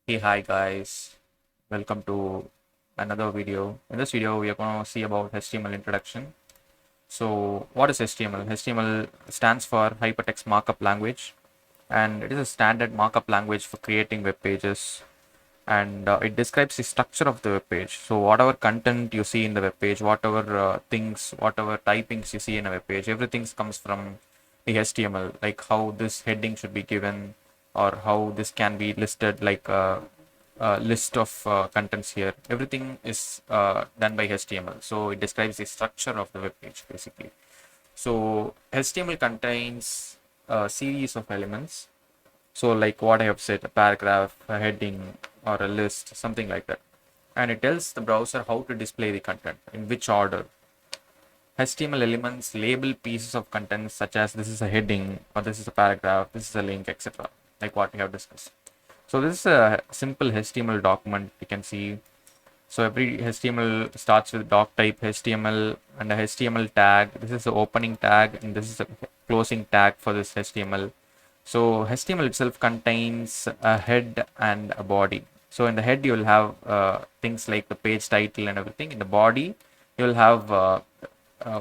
Hey, hi guys, welcome to another video. In this video, we are going to see about HTML introduction. So, what is HTML? HTML stands for Hypertext Markup Language, and it is a standard markup language for creating web pages. And it describes the structure of the web page. So, whatever content you see in the web page, whatever whatever typings you see in a web page, everything comes from the HTML, like how this heading should be given, or how this can be listed, like list of contents here. Everything is done by HTML. So it describes the structure of the web page basically. So HTML contains a series of elements. So like what I have said, a paragraph, a heading, or a list, something like that. And it tells the browser how to display the content, in which order. HTML elements label pieces of content such as this is a heading, or this is a paragraph, this is a link, etc. Like what we have discussed. So this is a simple HTML document you can see. So every HTML starts with doc type HTML and a HTML tag. This is the opening tag and this is a closing tag for this HTML. So HTML itself contains a head and a body. So in the head you will have things like the page title and everything. In the body you will have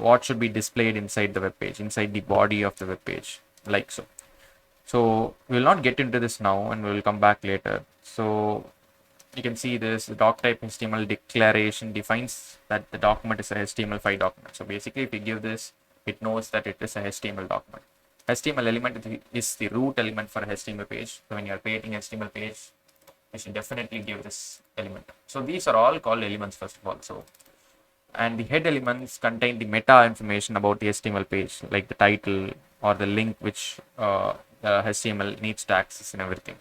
what should be displayed inside the web page, inside the body of the web page, like so. So we'll not get into this now and we'll come back later. So you can see this doc type HTML declaration defines that the document is a HTML5 document. So basically if you give this, it knows that it is a HTML document. HTML element is the root element for a HTML page. So when you are creating HTML page, you should definitely give this element. So these are all called elements first of all. So and the head elements contain the meta information about the HTML page, like the title or the link which the HTML needs to access and everything.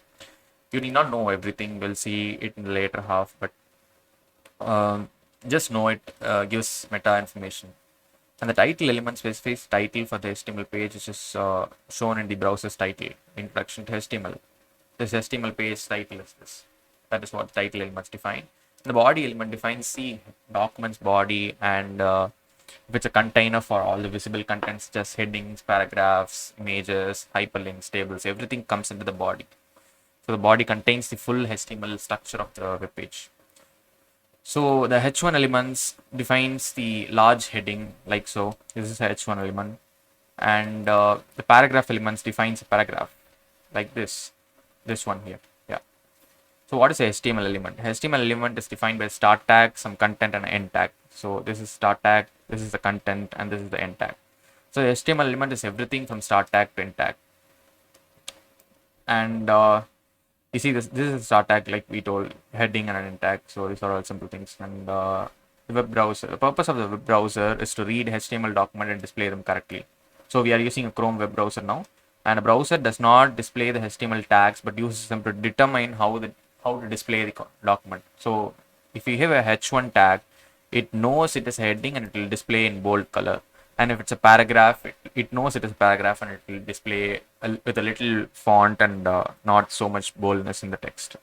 You need not know everything. We'll see it in the later half, but just know it gives meta information. And the title element specifies title for the HTML page, which is shown in the browser's title, introduction to HTML. This HTML page title is this. That is what the title elements define. The body element defines the document's body, and if it's a container for all the visible contents, just headings, paragraphs, images, hyperlinks, tables, everything comes into the body. So the body contains the full HTML structure of the web page. So the h1 elements defines the large heading, like so. This is a h1 element, and the paragraph elements defines a paragraph, like this one here. Yeah. So what is a HTML element? HTML element is defined by start tag, some content, and end tag. So this is start tag, this is the content, and this is the end tag. So the HTML element is everything from start tag to end tag. And you see this is start tag, like we told, heading and an end tag. So these are all simple things. And the web browser, the purpose of the web browser is to read HTML document and display them correctly. So we are using a Chrome web browser now, and a browser does not display the HTML tags but uses them to determine how to display the document. So if you have a h1 tag, it knows it is a heading and it will display in bold color. And if it's a paragraph, it knows it is a paragraph and it will display with a little font and not so much boldness in the text.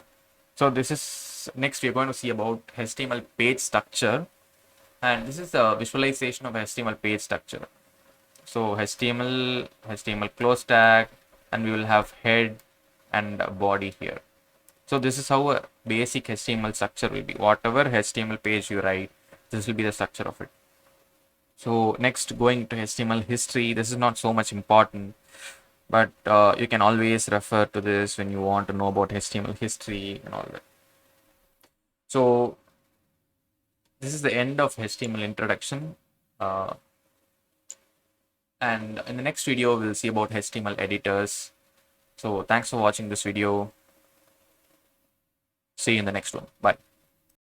So this is next we're going to see about HTML page structure, and this is the visualization of HTML page structure. So HTML close tag, and we will have head and body here. So this is how a basic HTML structure will be. Whatever HTML page you write, this will be the structure of it. So next, going to HTML history. This is not so much important, but you can always refer to this when you want to know about HTML history and all that. So this is the end of HTML introduction. And in the next video, we'll see about HTML editors. So thanks for watching this video. See you in the next one. Bye.